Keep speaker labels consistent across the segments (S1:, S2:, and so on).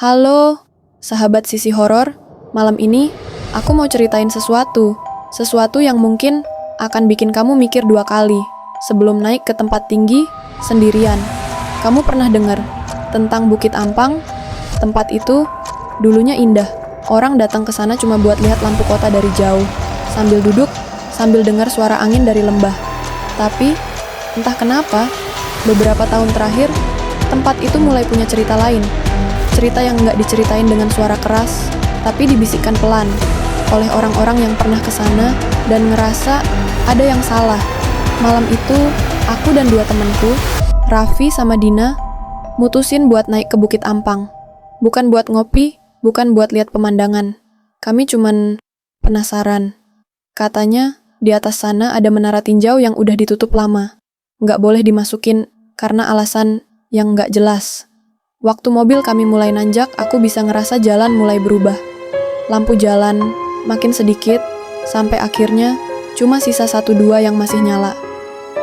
S1: Halo, sahabat sisi horor. Malam ini aku mau ceritain sesuatu yang mungkin akan bikin kamu mikir dua kali sebelum naik ke tempat tinggi sendirian. Kamu pernah dengar tentang Bukit Ampang? Tempat itu dulunya indah. Orang datang ke sana cuma buat lihat lampu kota dari jauh, sambil duduk, sambil dengar suara angin dari lembah. Tapi entah kenapa, beberapa tahun terakhir tempat itu mulai punya cerita lain. Cerita yang nggak diceritain dengan suara keras, tapi dibisikkan pelan oleh orang-orang yang pernah kesana dan ngerasa ada yang salah. Malam itu, aku dan dua temanku, Raffi sama Dina, mutusin buat naik ke Bukit Ampang. Bukan buat ngopi, bukan buat lihat pemandangan. Kami cuman penasaran. Katanya, di atas sana ada menara tinjau yang udah ditutup lama. Nggak boleh dimasukin karena alasan yang nggak jelas. Waktu mobil kami mulai nanjak, aku bisa ngerasa jalan mulai berubah. Lampu jalan makin sedikit, sampai akhirnya cuma sisa 1-2 yang masih nyala.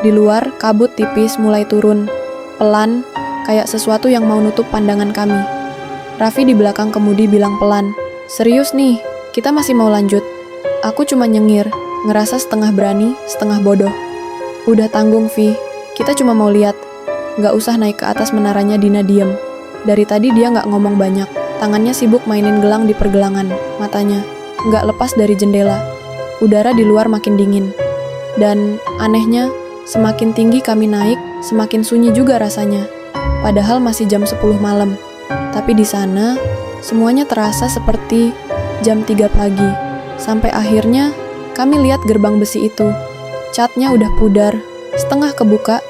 S1: Di luar, kabut tipis mulai turun, pelan, kayak sesuatu yang mau nutup pandangan kami. Raffi di belakang kemudi bilang pelan, "Serius nih, kita masih mau lanjut?" Aku cuma nyengir, ngerasa setengah berani, setengah bodoh. "Udah tanggung, Vi. Kita cuma mau lihat. Nggak usah naik ke atas menaranya." Dina diem. Dari tadi dia nggak ngomong banyak, tangannya sibuk mainin gelang di pergelangan, matanya nggak lepas dari jendela. Udara di luar makin dingin. Dan anehnya, semakin tinggi kami naik, semakin sunyi juga rasanya. Padahal masih jam 10 malam. Tapi di sana, semuanya terasa seperti jam 3 pagi. Sampai akhirnya, kami lihat gerbang besi itu. Catnya udah pudar, setengah kebuka,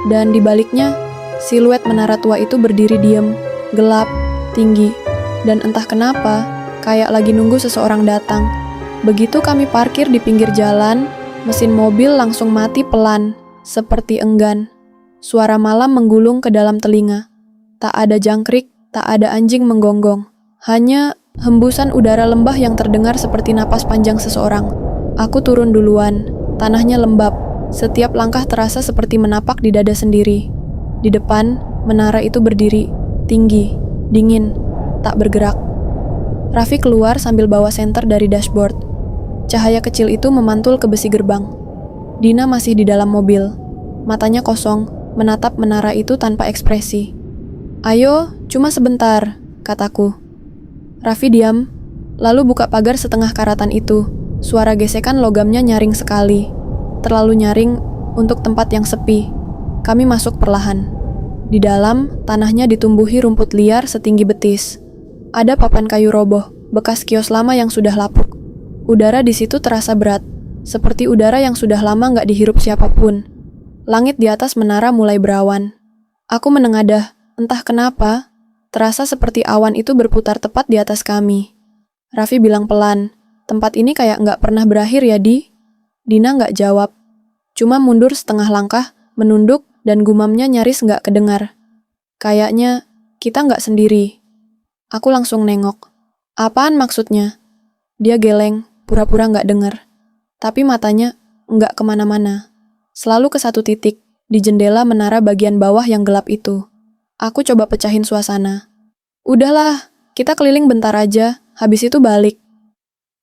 S1: dan di baliknya, siluet menara tua itu berdiri diam, gelap, tinggi, dan entah kenapa, kayak lagi nunggu seseorang datang. Begitu kami parkir di pinggir jalan, mesin mobil langsung mati pelan, seperti enggan. Suara malam menggulung ke dalam telinga. Tak ada jangkrik, tak ada anjing menggonggong. Hanya hembusan udara lembah yang terdengar seperti napas panjang seseorang. Aku turun duluan, tanahnya lembab. Setiap langkah terasa seperti menapak di dada sendiri. Di depan, menara itu berdiri, tinggi, dingin, tak bergerak. Raffi keluar sambil bawa senter dari dashboard. Cahaya kecil itu memantul ke besi gerbang. Dina masih di dalam mobil. Matanya kosong, menatap menara itu tanpa ekspresi. "Ayo, cuma sebentar," kataku. Raffi diam, lalu buka pagar setengah karatan itu. Suara gesekan logamnya nyaring sekali. Terlalu nyaring untuk tempat yang sepi. Kami masuk perlahan. Di dalam, tanahnya ditumbuhi rumput liar setinggi betis. Ada papan kayu roboh, bekas kios lama yang sudah lapuk. Udara di situ terasa berat, seperti udara yang sudah lama nggak dihirup siapapun. Langit di atas menara mulai berawan. Aku menengadah, entah kenapa, terasa seperti awan itu berputar tepat di atas kami. Raffi bilang pelan, "Tempat ini kayak nggak pernah berakhir ya, Di?" Dina nggak jawab, cuma mundur setengah langkah, menunduk, dan gumamnya nyaris nggak kedengar. Kayaknya kita nggak sendiri. Aku langsung nengok. "Apaan maksudnya?" Dia geleng, pura-pura nggak dengar. Tapi matanya nggak kemana-mana. Selalu ke satu titik, di jendela menara bagian bawah yang gelap itu. Aku coba pecahin suasana. "Udahlah, kita keliling bentar aja, habis itu balik."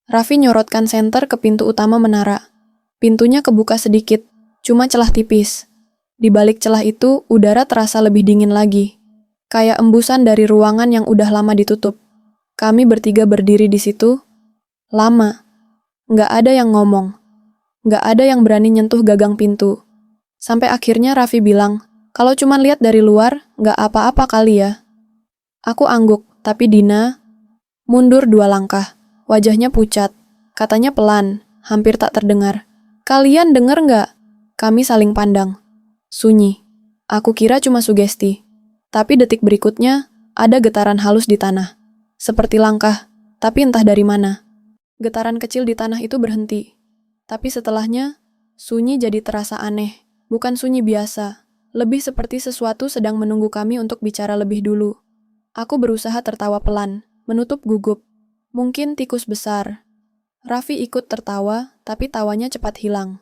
S1: Raffi nyorotkan senter ke pintu utama menara. Pintunya kebuka sedikit, cuma celah tipis. Di balik celah itu, udara terasa lebih dingin lagi. Kayak embusan dari ruangan yang udah lama ditutup. Kami bertiga berdiri di situ. Lama. Nggak ada yang ngomong. Nggak ada yang berani nyentuh gagang pintu. Sampai akhirnya Raffi bilang, "Kalau cuma lihat dari luar, nggak apa-apa kali ya." Aku angguk, tapi Dina mundur 2 langkah. Wajahnya pucat. Katanya pelan, hampir tak terdengar, "Kalian denger nggak?" Kami saling pandang. Sunyi. Aku kira cuma sugesti. Tapi detik berikutnya, ada getaran halus di tanah. Seperti langkah, tapi entah dari mana. Getaran kecil di tanah itu berhenti. Tapi setelahnya, sunyi jadi terasa aneh. Bukan sunyi biasa. Lebih seperti sesuatu sedang menunggu kami untuk bicara lebih dulu. Aku berusaha tertawa pelan, menutup gugup. Mungkin tikus besar. Raffi ikut tertawa, tapi tawanya cepat hilang.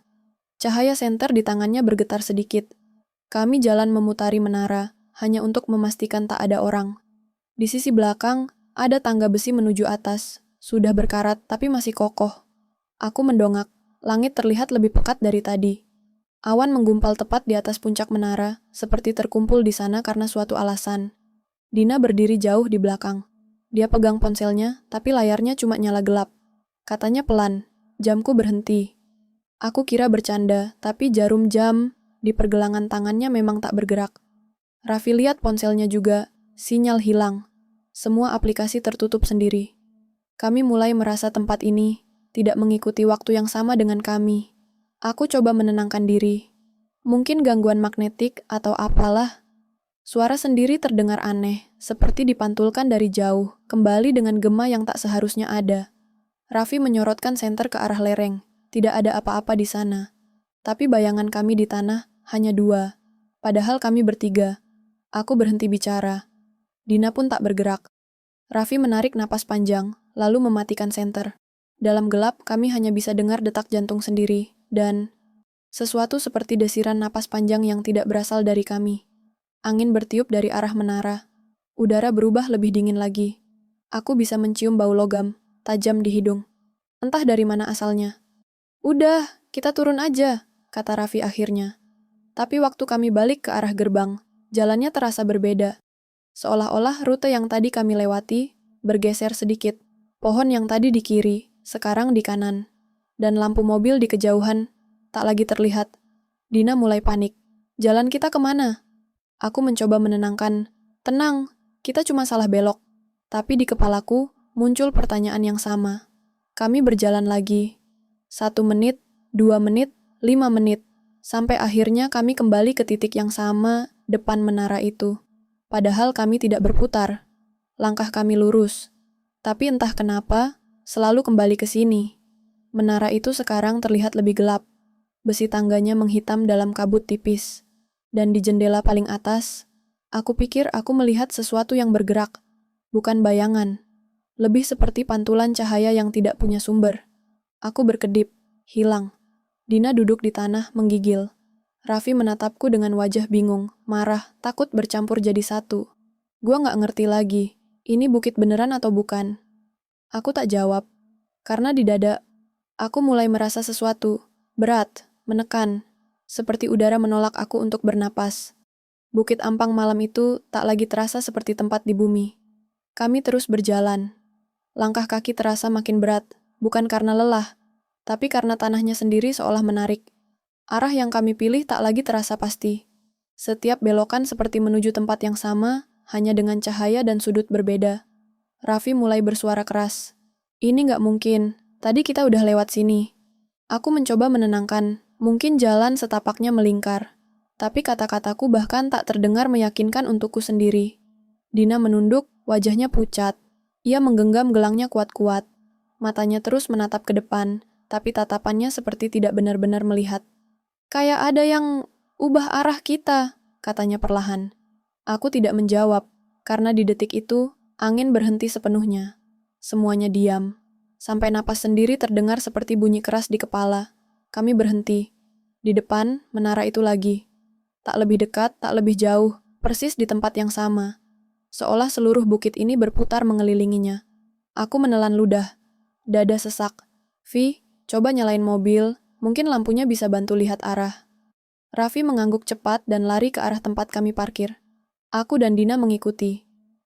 S1: Cahaya senter di tangannya bergetar sedikit. Kami jalan memutari menara, hanya untuk memastikan tak ada orang. Di sisi belakang, ada tangga besi menuju atas. Sudah berkarat tapi masih kokoh. Aku mendongak. Langit terlihat lebih pekat dari tadi. Awan menggumpal tepat di atas puncak menara, seperti terkumpul di sana karena suatu alasan. Dina berdiri jauh di belakang. Dia pegang ponselnya, tapi layarnya cuma nyala gelap. Katanya pelan, jamku berhenti. Aku kira bercanda, tapi jarum jam di pergelangan tangannya memang tak bergerak. Raffi lihat ponselnya juga, sinyal hilang. Semua aplikasi tertutup sendiri. Kami mulai merasa tempat ini tidak mengikuti waktu yang sama dengan kami. Aku coba menenangkan diri. Mungkin gangguan magnetik atau apalah. Suara sendiri terdengar aneh, seperti dipantulkan dari jauh, kembali dengan gema yang tak seharusnya ada. Raffi menyorotkan senter ke arah lereng. Tidak ada apa-apa di sana. Tapi bayangan kami di tanah hanya 2. Padahal kami bertiga. Aku berhenti bicara. Dina pun tak bergerak. Raffi menarik napas panjang, lalu mematikan senter. Dalam gelap, kami hanya bisa dengar detak jantung sendiri, dan sesuatu seperti desiran napas panjang yang tidak berasal dari kami. Angin bertiup dari arah menara. Udara berubah lebih dingin lagi. Aku bisa mencium bau logam, tajam di hidung. Entah dari mana asalnya. Udah, kita turun aja, kata Raffi akhirnya. Tapi waktu kami balik ke arah gerbang, jalannya terasa berbeda. Seolah-olah rute yang tadi kami lewati bergeser sedikit. Pohon yang tadi di kiri, sekarang di kanan. Dan lampu mobil di kejauhan tak lagi terlihat. Dina mulai panik. Jalan kita kemana? Aku mencoba menenangkan. Tenang, kita cuma salah belok. Tapi di kepalaku muncul pertanyaan yang sama. Kami berjalan lagi. 1 menit, 2 menit, 5 menit. Sampai akhirnya kami kembali ke titik yang sama depan menara itu. Padahal kami tidak berputar. Langkah kami lurus. Tapi entah kenapa, selalu kembali ke sini. Menara itu sekarang terlihat lebih gelap. Besi tangganya menghitam dalam kabut tipis. Dan di jendela paling atas, aku pikir aku melihat sesuatu yang bergerak. Bukan bayangan. Lebih seperti pantulan cahaya yang tidak punya sumber. Aku berkedip, hilang. Dina duduk di tanah, menggigil. Raffi menatapku dengan wajah bingung, marah, takut bercampur jadi satu. Gua nggak ngerti lagi, ini bukit beneran atau bukan. Aku tak jawab, karena di dada, aku mulai merasa sesuatu, berat, menekan, seperti udara menolak aku untuk bernapas. Bukit Ampang malam itu tak lagi terasa seperti tempat di bumi. Kami terus berjalan. Langkah kaki terasa makin berat, bukan karena lelah, tapi karena tanahnya sendiri seolah menarik. Arah yang kami pilih tak lagi terasa pasti. Setiap belokan seperti menuju tempat yang sama, hanya dengan cahaya dan sudut berbeda. Raffi mulai bersuara keras. Ini nggak mungkin, tadi kita udah lewat sini. Aku mencoba menenangkan, mungkin jalan setapaknya melingkar. Tapi kata-kataku bahkan tak terdengar meyakinkan untukku sendiri. Dina menunduk, wajahnya pucat. Ia menggenggam gelangnya kuat-kuat. Matanya terus menatap ke depan, tapi tatapannya seperti tidak benar-benar melihat. Kayak ada yang ubah arah kita, katanya perlahan. Aku tidak menjawab, karena di detik itu, angin berhenti sepenuhnya. Semuanya diam. Sampai napas sendiri terdengar seperti bunyi keras di kepala. Kami berhenti. Di depan, menara itu lagi. Tak lebih dekat, tak lebih jauh, persis di tempat yang sama. Seolah seluruh bukit ini berputar mengelilinginya. Aku menelan ludah. Dada sesak. Vi, coba nyalain mobil, mungkin lampunya bisa bantu lihat arah. Raffi mengangguk cepat dan lari ke arah tempat kami parkir. Aku dan Dina mengikuti.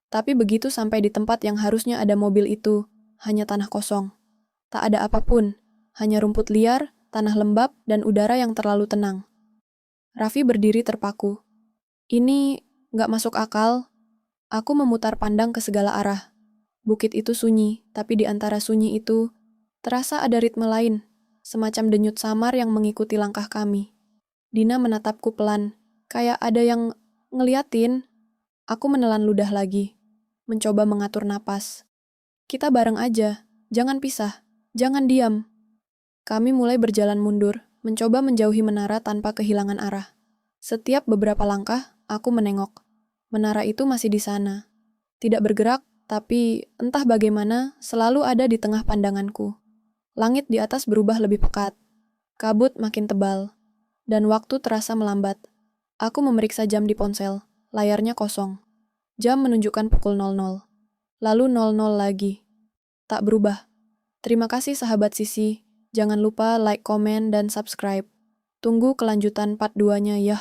S1: Tapi begitu sampai di tempat yang harusnya ada mobil itu, hanya tanah kosong. Tak ada apapun, hanya rumput liar, tanah lembab, dan udara yang terlalu tenang. Raffi berdiri terpaku. Ini nggak masuk akal. Aku memutar pandang ke segala arah. Bukit itu sunyi, tapi di antara sunyi itu, terasa ada ritme lain, semacam denyut samar yang mengikuti langkah kami. Dina menatapku pelan, kayak ada yang ngeliatin. Aku menelan ludah lagi, mencoba mengatur napas. Kita bareng aja, jangan pisah, jangan diam. Kami mulai berjalan mundur, mencoba menjauhi menara tanpa kehilangan arah. Setiap beberapa langkah, aku menengok. Menara itu masih di sana. Tidak bergerak, tapi entah bagaimana selalu ada di tengah pandanganku. Langit di atas berubah lebih pekat. Kabut makin tebal. Dan waktu terasa melambat. Aku memeriksa jam di ponsel. Layarnya kosong. Jam menunjukkan pukul 00. Lalu 00 lagi. Tak berubah. Terima kasih sahabat Sisi. Jangan lupa like, komen, dan subscribe. Tunggu kelanjutan part 2-nya ya.